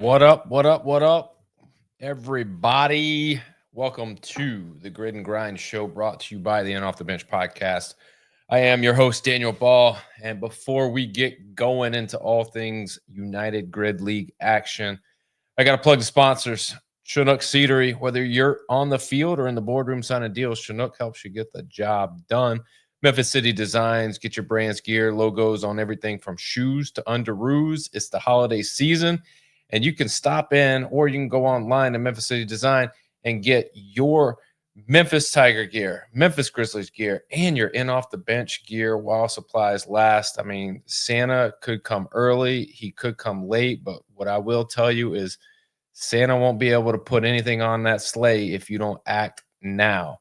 What up? What up? What up, everybody? Welcome to the Grid and Grind Show brought to you by the Off the Bench podcast. I am your host, Daniel Ball. And before we get going into all things United Grid League action, I got to plug the sponsors. Chinook Seedery, whether you're on the field or in the boardroom signing deals, Chinook helps you get the job done. Memphis City Designs, get your brands, gear, logos on everything from shoes to underoos. It's the holiday season, and you can stop in or you can go online to Memphis City Design and get your Memphis Tiger gear, Memphis Grizzlies gear, and your off the bench gear while supplies last. I mean, Santa could come early, he could come late, but what I will tell you is Santa won't be able to put anything on that sleigh if you don't act now.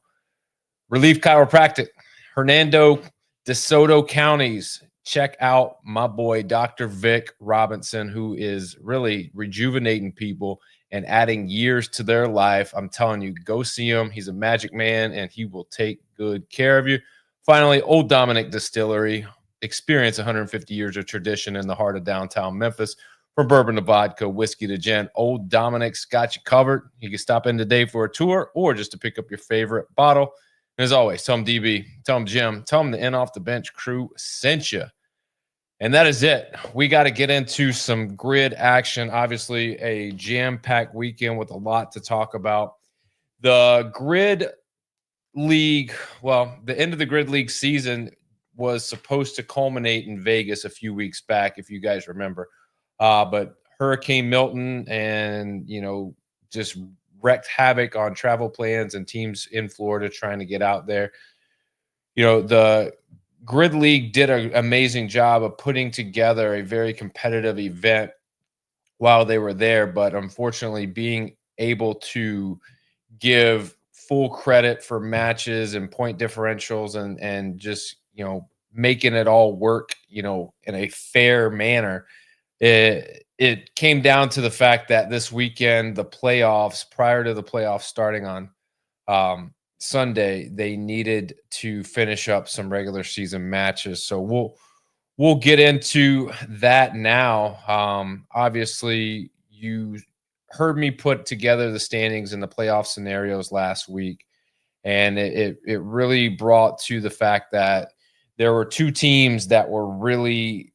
Relief Chiropractic, Hernando DeSoto counties. Check out my boy, Dr. Vic Robinson, who is really rejuvenating people and adding years to their life. I'm telling you, go see him. He's a magic man, and he will take good care of you. Finally, Old Dominic Distillery. Experience 150 years of tradition in the heart of downtown Memphis. From bourbon to vodka, whiskey to gin, Old Dominic's got you covered. You can stop in today for a tour or just to pick up your favorite bottle. And as always, tell them DB, tell them Jim, tell them the Off the Bench crew sent you. And that is it. We got to get into some grid action. Obviously, a jam-packed weekend with a lot to talk about. The Grid League, the end of the Grid League season was supposed to culminate in Vegas a few weeks back, if you guys remember. But Hurricane Milton and, just wreaked havoc on travel plans and teams in Florida trying to get out there. The Grid League did an amazing job of putting together a very competitive event while they were there, but unfortunately being able to give full credit for matches and point differentials and just, making it all work, in a fair manner. It came down to the fact that this weekend, the playoffs, prior to the playoffs starting on Sunday, they needed to finish up some regular season matches. So we'll get into that now. Obviously, you heard me put together the standings and the playoff scenarios last week, and it really brought to the fact that there were two teams that were really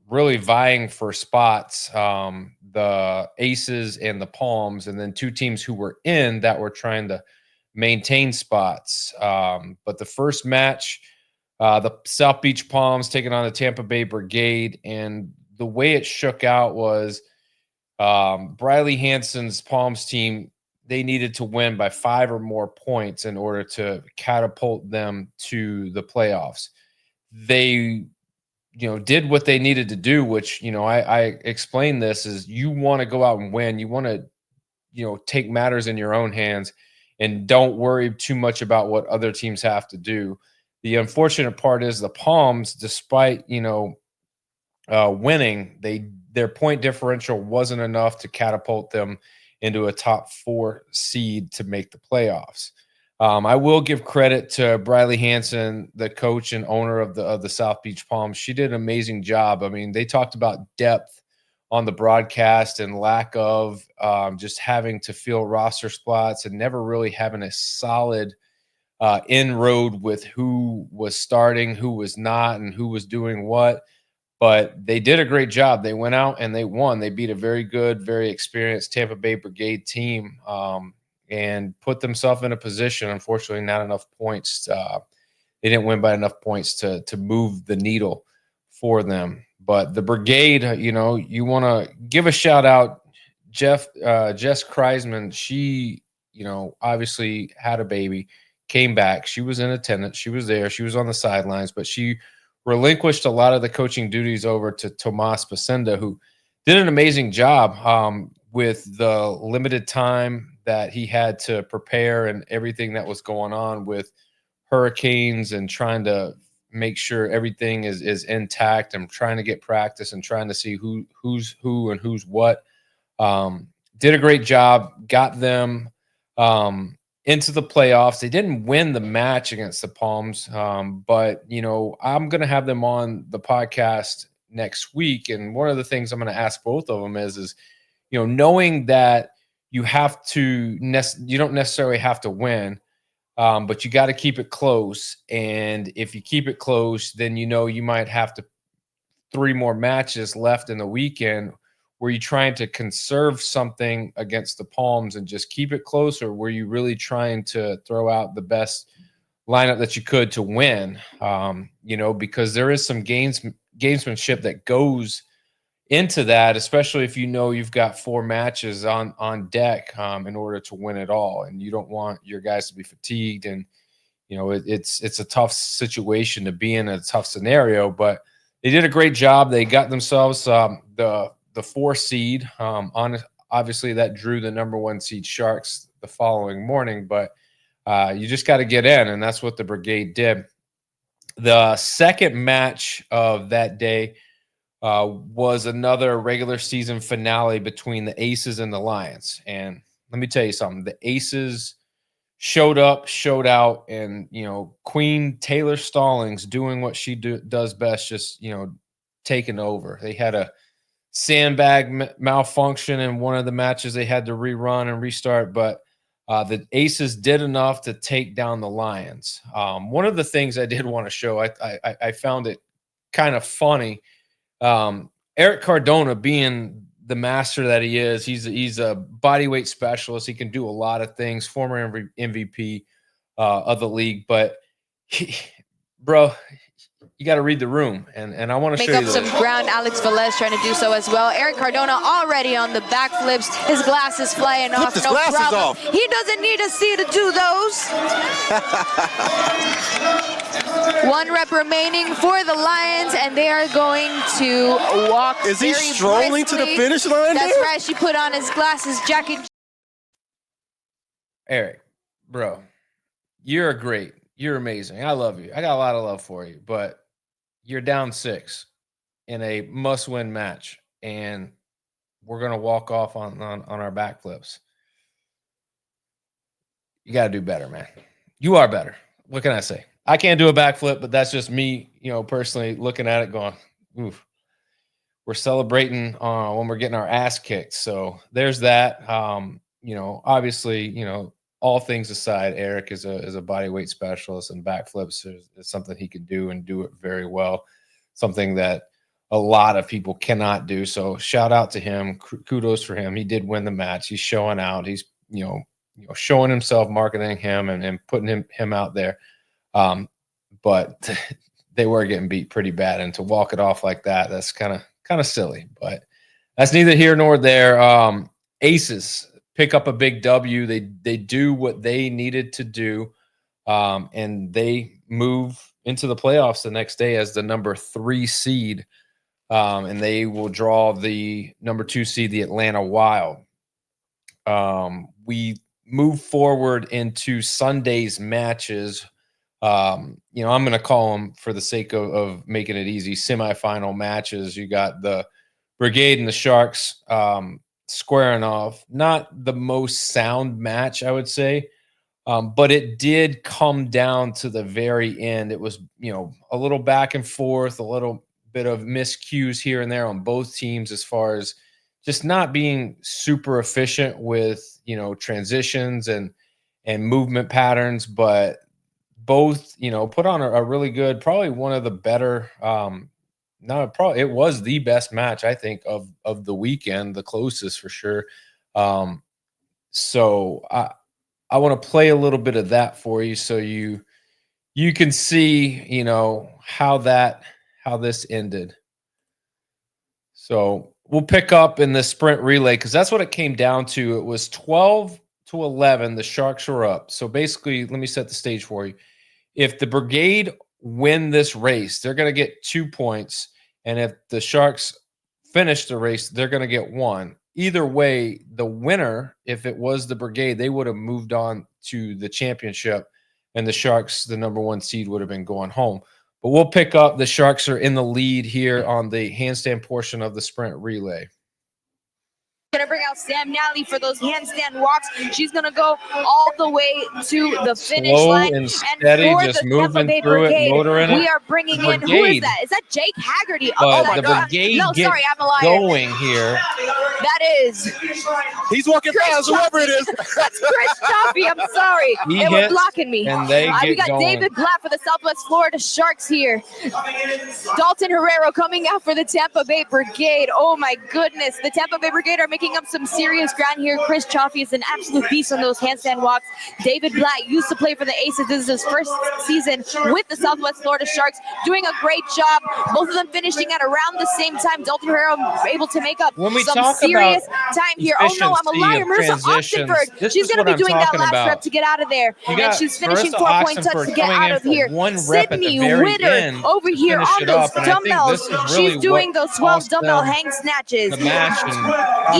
vying for spots, the Aces and the Palms, and then two teams who were in that were trying to maintain spots. But the first match, the South Beach Palms taking on the Tampa Bay Brigade, and the way it shook out was Briley Hanson's Palms team, they needed to win by 5 or more points in order to catapult them to the playoffs. They did what they needed to do, which, I explained this is you want to go out and win. You want to, take matters in your own hands and don't worry too much about what other teams have to do. The unfortunate part is the Palms, despite, winning, their point differential wasn't enough to catapult them into a top 4 seed to make the playoffs. I will give credit to Briley Hanson, the coach and owner of the South Beach Palms. She did an amazing job. I mean, they talked about depth on the broadcast and lack of just having to fill roster spots and never really having a solid inroad with who was starting, who was not, and who was doing what. But they did a great job. They went out and they won. They beat a very good, very experienced Tampa Bay Brigade team. And put themselves in a position. Unfortunately, not enough points. They didn't win by enough points to move the needle for them. But the Brigade, you want to give a shout out. Jess Kreisman, she, obviously had a baby, came back. She was in attendance. She was there. She was on the sidelines, but she relinquished a lot of the coaching duties over to Tomas Pacenda, who did an amazing job with the limited time that he had to prepare and everything that was going on with hurricanes and trying to make sure everything is intact and trying to get practice and trying to see who's who and who's what. Did a great job, got them into the playoffs. They didn't win the match against the Palms, but, I'm going to have them on the podcast next week. And one of the things I'm going to ask both of them is knowing that you you don't necessarily have to win, but you got to keep it close. And if you keep it close, then you might have to 3 more matches left in the weekend. Were you trying to conserve something against the Palms and just keep it close, or were you really trying to throw out the best lineup that you could to win? Because there is some gamesmanship that goes into that, especially if you've got 4 matches on deck in order to win it all, and you don't want your guys to be fatigued. And it's a tough situation to be in, a tough scenario, but they did a great job. They got themselves the 4 seed. Obviously, that drew the number 1 seed Sharks the following morning, but you just got to get in, and that's what the Brigade did. The second match of that day was another regular season finale between the Aces and the Lions. And let me tell you something. The Aces showed up, showed out, and, Queen Taylor Stallings doing what she does best, just, taking over. They had a sandbag malfunction in one of the matches. They had to rerun and restart, but the Aces did enough to take down the Lions. One of the things I did want to show, I found it kind of funny. Eric Cardona, being the master that he is, he's a bodyweight specialist. He can do a lot of things. Former MVP of the league, but bro, you got to read the room, and I want to show you Make up some ground. Alex Velez trying to do so as well. Eric Cardona already on the backflips. His glasses flying off. No problem. Off. He doesn't need a C to do those. 1 rep remaining for the Lions, and they are going to walk. Is he strolling briskly to the finish line? That's right. She put on his glasses, jacket. Eric, bro, you're great. You're amazing. I love you. I got a lot of love for you, but you're down 6 in a must-win match, and we're going to walk off on our backflips. You got to do better, man. You are better. What can I say? I can't do a backflip, but that's just me, personally looking at it going, oof. We're celebrating when we're getting our ass kicked. So there's that. Obviously, all things aside, Eric is a bodyweight specialist, and backflips is something he can do and do it very well. Something that a lot of people cannot do. So shout out to him. Kudos for him. He did win the match. He's showing out. He's showing himself, marketing him, and putting him out there. But they were getting beat pretty bad, and to walk it off like that, that's kind of silly. But that's neither here nor there. Aces pick up a big W. They do what they needed to do, and they move into the playoffs the next day as the number 3 seed, and they will draw the number 2 seed, the Atlanta Wild. We move forward into Sunday's matches. I'm going to call them, for the sake of making it easy, semifinal matches. You got the Brigade and the Sharks squaring off. Not the most sound match, I would say, but it did come down to the very end. It was, a little back and forth, a little bit of miscues here and there on both teams, as far as just not being super efficient with, transitions and movement patterns, but both, put on a really good, probably one of the better, it was the best match, I think, of the weekend, the closest for sure. So I want to play a little bit of that for you, so you can see, how this ended. So we'll pick up in the sprint relay, because that's what it came down to. It was 12-11. The Sharks were up. So basically, let me set the stage for you. If the Brigade win this race, they're going to get 2 points. And if the Sharks finish the race, they're going to get 1. Either way, the winner, if it was the Brigade, they would have moved on to the championship, and the Sharks, the number 1 seed, would have been going home. But we'll pick up. The Sharks are in the lead here on the handstand portion of the sprint relay. Gonna bring out Sam Nally for those handstand walks. She's gonna go all the way to the finish Slow line. and steady, for just the Tampa moving Bay through Brigade, it, motoring it. we are bringing in, who is that? Is that Jake Haggerty? But Oh, the brigade no, gets sorry, I'm a liar. going here. That is He's walking fast, whoever it is. That's Chris Chaffee. I'm sorry. He They were hits, blocking me. and they We get got going. David Blatt for the Southwest Florida Sharks here. Dalton Herrero coming out for the Tampa Bay Brigade. Oh my goodness. The Tampa Bay Brigade are making up some serious ground here. Chris Chaffee is an absolute beast on those handstand walks. David Blatt used to play for the Aces. This is his first season with the Southwest Florida Sharks, doing a great job. Both of them finishing at around the same time. Dalton Herrero able to make up When we some talk serious about time here. Oh no, I'm a liar. Marissa transitions, Oxenford. this She's is going to what be I'm doing that talking last about. rep to get out of there. You And got she's finishing Marissa 4-point Oxenford touch to get coming out in of for here. one rep at the Sydney very Witter end over to here finish on it those up, and I think dumbbells. this is really She's doing what those 12 cost dumbbell them hang snatches. the match and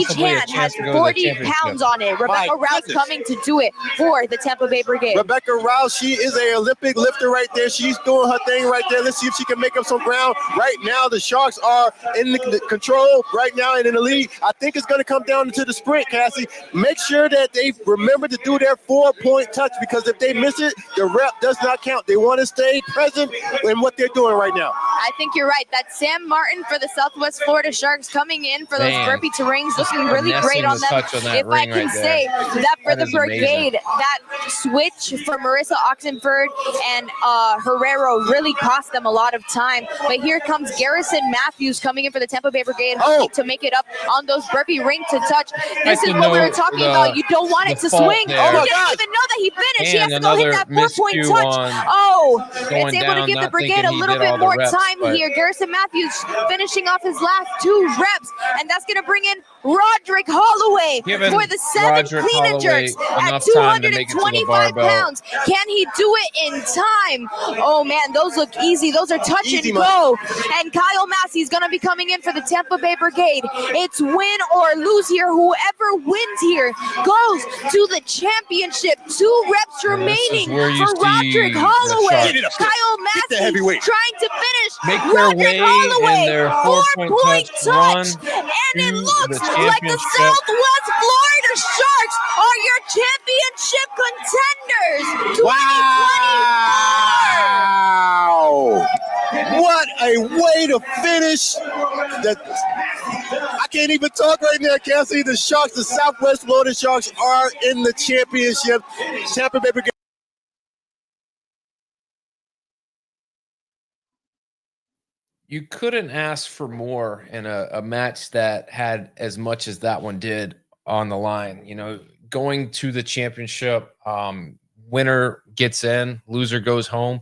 Each possibly a hand chance has to go to the 40 championship. pounds on it. Rebecca Rouse goodness. coming to do it for the Tampa Bay Brigade. Rebecca Rouse, she is an Olympic lifter right there. She's doing her thing right there. Let's see if she can make up some ground. Right now, the Sharks are in the control right now and in the lead. I think it's going to come down to the sprint, Cassie. Make sure that they remember to do their 4-point touch, because if they miss it, the rep does not count. They want to stay present in what they're doing right now. I think you're right. That's Sam Martin for the Southwest Florida Sharks coming in for those Man, burpee to rings, looking really great finessing on the them. touch on that If I ring can right there. say that for That the is amazing. Brigade, that switch for Marissa Oxenford and Herrero really cost them a lot of time. But here comes Garrison Matthews coming in for the Tampa Bay Brigade, hoping to make it up on those burpee ring to touch. This is what we were talking about. You don't want it to swing. there. Oh, he didn't even know that he finished. He has And to go hit another that 4-point miscue touch. on Oh, going it's able to down, give the not Brigade thinking a he little did bit all the more reps, time but- here. Garrison Matthews finishing off his last 2 reps, and that's going to bring in Roderick Holloway Giving for the 7 Roderick clean and Holloway jerks at enough time to make it to the 225 barbell. pounds. Can he do it in time? Oh man, those look easy. Those are touch Easy, and go. And Kyle Massey's going to be coming in for the Tampa Bay Brigade. It's win or lose here. Whoever wins here goes to the championship. 2 reps And this is remaining where you for see Roderick the Holloway. Sharks Kyle the Massey heavyweight. trying to finish. Make their Roderick way Holloway, in their 4-point 4-point touch touch. run And it to looks the like the championship. Southwest Florida Sharks are your championship contenders. 2024. Wow! What a way to finish. I can't even talk right now, Cassie. The Sharks, the Southwest Florida Sharks, are in the championship. Tampa Bay Brigade. You couldn't ask for more in a match that had as much as that one did on the line. You know, going to the championship, winner gets in, loser goes home,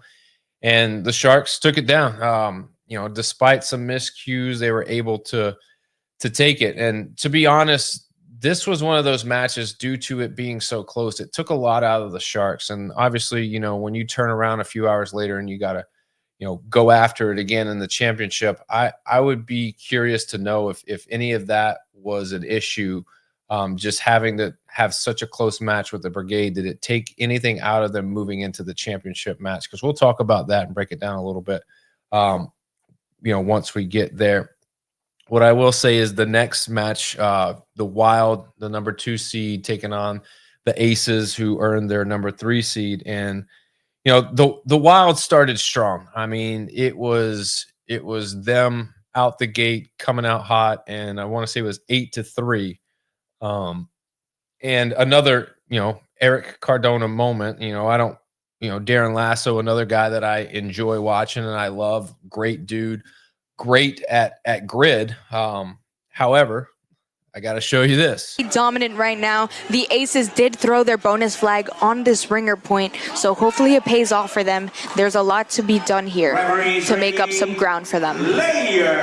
and the Sharks took it down. You know, despite some miscues, they were able to take it. And to be honest, this was one of those matches, due to it being so close, it took a lot out of the Sharks. And obviously, you know, when you turn around a few hours later and you got to, you know, go after it again in the championship, I would be curious to know if any of that was an issue. Just having to have such a close match with the Brigade, did it take anything out of them moving into the championship match? Because we'll talk about that and break it down a little bit, you know, once we get there. What I will say is the next match, the Wild, the number 2 seed, taking on the Aces, who earned their number 3 seed. And you know, the Wild started strong. I mean, it was them out the gate, coming out hot, and I want to say it was 8-3. And another, you know, Eric Cardona moment. You know, Darren Lasso, another guy that I enjoy watching and I love. Great dude, great at grid. However, I got to show you this. Dominant right now. The Aces did throw their bonus flag on this ringer point, so hopefully it pays off for them. There's a lot to be done here to make up some ground for them. Layer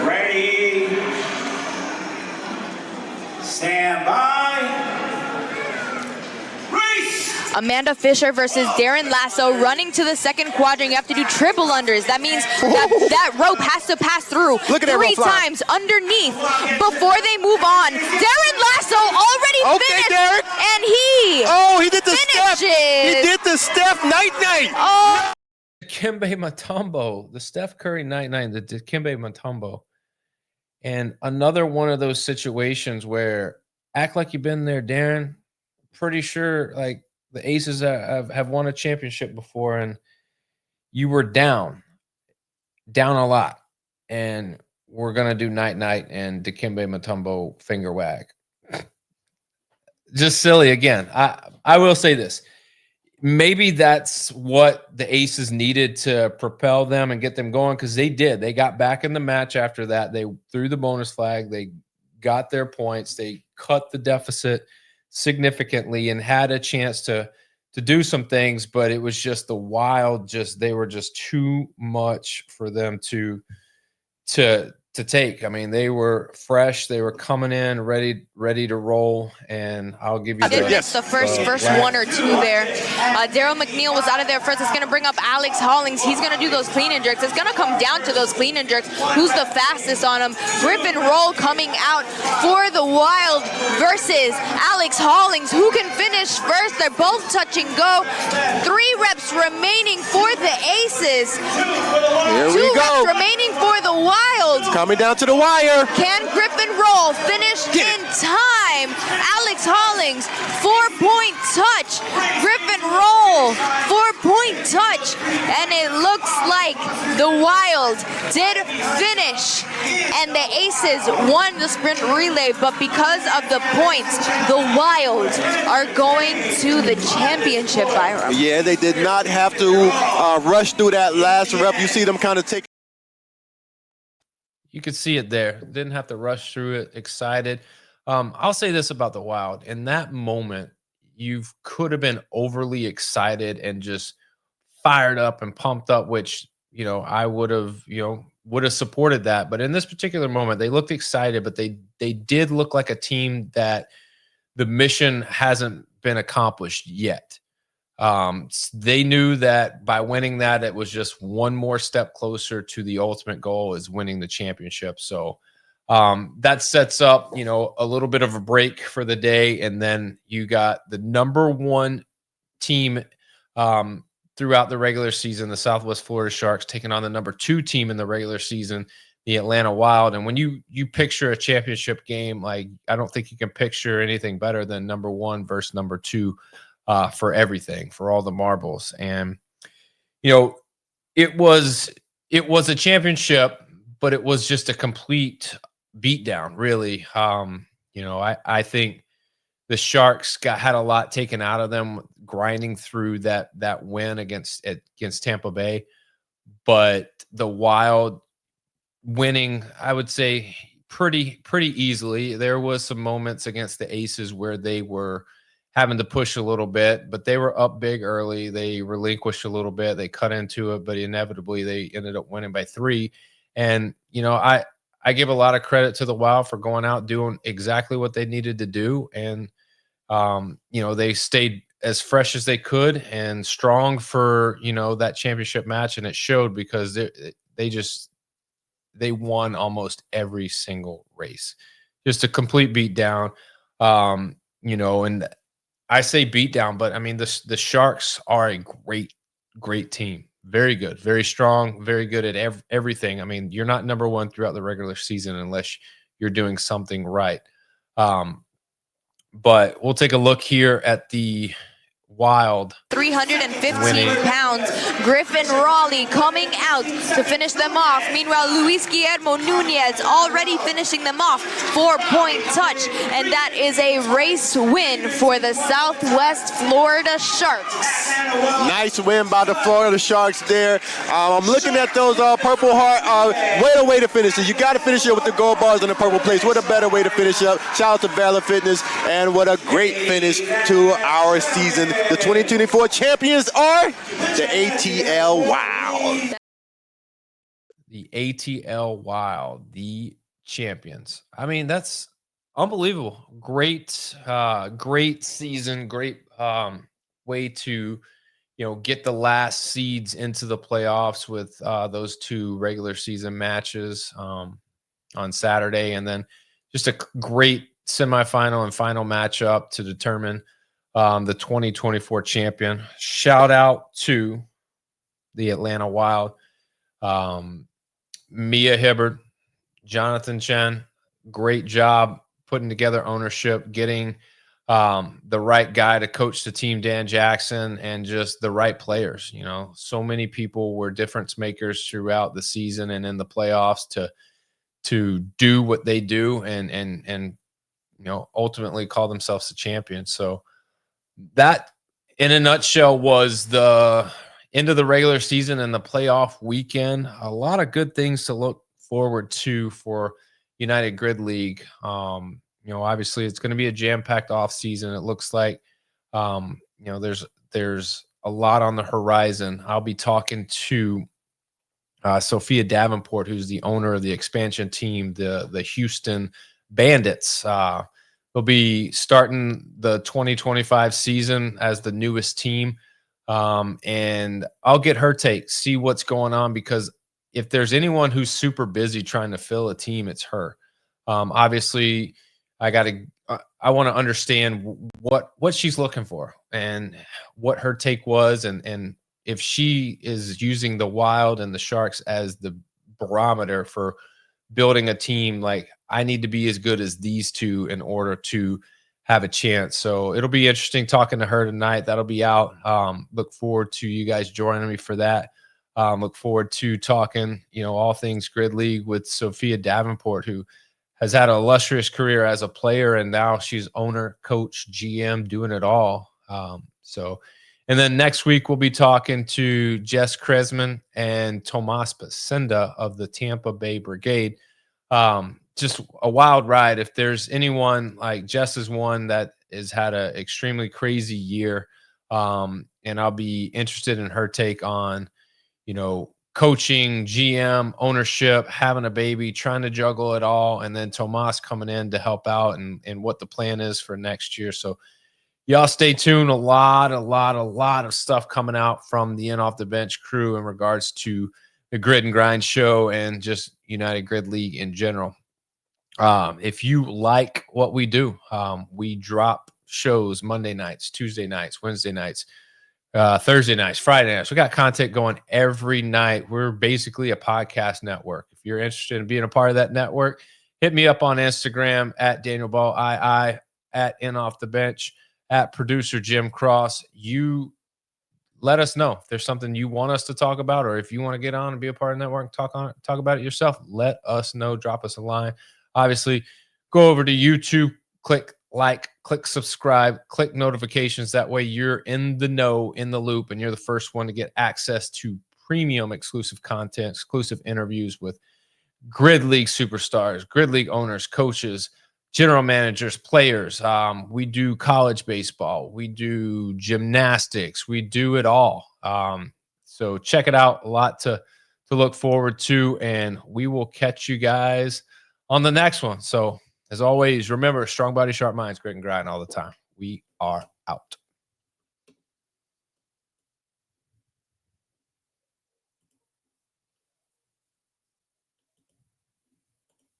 ready. Stand by. Race. Amanda Fisher versus Darren Lasso running to the second quadrant. You have to do triple unders. That means that rope has to pass through Look at that 3 rope fly. times underneath before they move on. Darren Lasso already finished, Derek. and he He did the step. He finishes. did the step. Night. Oh, Dikembe Mutombo, the Steph Curry 99, the Dikembe Mutombo. And another one of those situations where act like you've been there, Darren. Pretty sure like the Aces have won a championship before, and you were down a lot. And we're gonna do night night and Dikembe Mutombo finger wag. Just silly again. I will say this. Maybe that's what the Aces needed to propel them and get them going, because they did. They got back in the match after that. They threw the bonus flag. They got their points. They cut the deficit significantly and had a chance to do some things, but it was just the Wild. They were just too much for them to take. I mean, they were fresh. They were coming in ready to roll. And I'll give you I did miss the first one or two there. Daryl McNeil was out of there first. It's going to bring up Alex Hollings. He's going to do those clean and jerks. It's going to come down to those clean and jerks. Who's the fastest on them? Griffin Roll coming out for the Wild versus Alex Hollings. Who can finish first? They're both touch and go. 3 reps remaining for the Aces. Here we 2 go. reps remaining for the Wild. Coming down to the wire. Can Griffin Roll finish in time? Alex Hollings, 4-point touch. Griffin Roll, 4-point touch. And it looks like the Wild did finish. And the Aces won the sprint relay, but because of the points, the Wild are going to the championship, Byram. Yeah, they did not have to rush through that last rep. You see them kind of take. You could see it there. Didn't have to rush through it. Excited. I'll say this about the Wild. In that moment, you could have been overly excited and just fired up and pumped up, which, I would have supported that. But in this particular moment, they looked excited, but they did look like a team that the mission hasn't been accomplished yet. They knew that by winning that, it was just one more step closer to the ultimate goal, is winning the championship. So that sets up, a little bit of a break for the day. And then you got the number 1 team throughout the regular season, the Southwest Florida Sharks, taking on the number 2 team in the regular season, the Atlanta Wild. And when you picture a championship game, like, I don't think you can picture anything better than number 1 versus number 2. For everything, for all the marbles. And, it was a championship, but it was just a complete beatdown, really. I think the Sharks had a lot taken out of them grinding through that win against Tampa Bay, but the Wild winning, I would say, pretty easily. There was some moments against the Aces where they were having to push a little bit, but they were up big early. They relinquished a little bit. They cut into it, but inevitably they ended up winning by 3. And, I give a lot of credit to the Wild for going out, doing exactly what they needed to do. And, they stayed as fresh as they could and strong for, that championship match. And it showed, because they won almost every single race. Just a complete beatdown. And I say beat down, but I mean, the Sharks are a great team. Very good, very strong, very good at everything. I mean, you're not number 1 throughout the regular season unless you're doing something right. But we'll take a look here at the Wild. 315 pounds. Griffin Raleigh coming out to finish them off. Meanwhile, Luis Guillermo Nunez already finishing them off. 4-point touch. And that is a race win for the Southwest Florida Sharks. Nice win by the Florida Sharks there. I'm looking at those Purple Heart. What a way to finish it. You got to finish it with the gold bars and the purple plates. What a better way to finish up. Shout out to Valor Fitness. And what a great finish to our season. The 2024 champions are the ATL Wild. The ATL Wild, the champions. I mean, that's unbelievable. Great season. Great way to, get the last seeds into the playoffs with those 2 regular season matches on Saturday. And then just a great semifinal and final matchup to determine the 2024 champion. Shout out to the Atlanta Wild. Mia Hibbard, Jonathan Chen, great job putting together ownership, getting the right guy to coach the team, Dan Jackson, and just the right players. You know, so many people were difference makers throughout the season and in the playoffs to do what they do and you know, ultimately call themselves the champions. So that, in a nutshell, was the end of the regular season and the playoff weekend. A lot of good things to look forward to for United Grid League. You know, obviously it's going to be a jam-packed off season. It looks like, you know, there's a lot on the horizon. I'll be talking to Sophia Davenport, who's the owner of the expansion team, the Houston Bandits. They'll be starting the 2025 season as the newest team. And I'll get her take, see what's going on, because if there's anyone who's super busy trying to fill a team, it's her. Obviously, I want to understand what she's looking for and what her take was, and if she is using the Wild and the Sharks as the barometer for building a team. Like, I need to be as good as these two in order to have a chance. So it'll be interesting talking to her tonight. That'll be out. Look forward to you guys joining me for that. Look forward to talking, you know, all things Grid League with Sophia Davenport, who has had an illustrious career as a player, and now she's owner, coach, GM, doing it all. And then next week we'll be talking to Jess Kresman and Tomas Basenda of the Tampa Bay Brigade. Just a wild ride. If there's anyone, like, Jess is one that has had an extremely crazy year, and I'll be interested in her take on, you know, coaching, GM, ownership, having a baby, trying to juggle it all, and then Tomas coming in to help out and what the plan is for next year. So y'all stay tuned. A lot of stuff coming out from the In Off the Bench crew in regards to the Grid and Grind show and just United Grid League in general. If you like what we do, we drop shows Monday nights, Tuesday nights, Wednesday nights, Thursday nights, Friday nights. We got content going every night. We're basically a podcast network. If you're interested in being a part of that network, hit me up on Instagram at Daniel Ball II, at In Off the Bench, at producer Jim Cross. You let us know if there's something you want us to talk about, or if you want to get on and be a part of the network and talk about it yourself. Let us know. Drop us a line. Obviously, go over to YouTube, click like, click subscribe, click notifications. That way you're in the know, in the loop, and you're the first one to get access to premium exclusive content, exclusive interviews with Grid League superstars, Grid League owners, coaches, general managers, players. We do college baseball. We do gymnastics. We do it all. So check it out. A lot to look forward to, and we will catch you guys on the next one. So as always, remember, strong body, sharp minds, grit and grind all the time. We are out.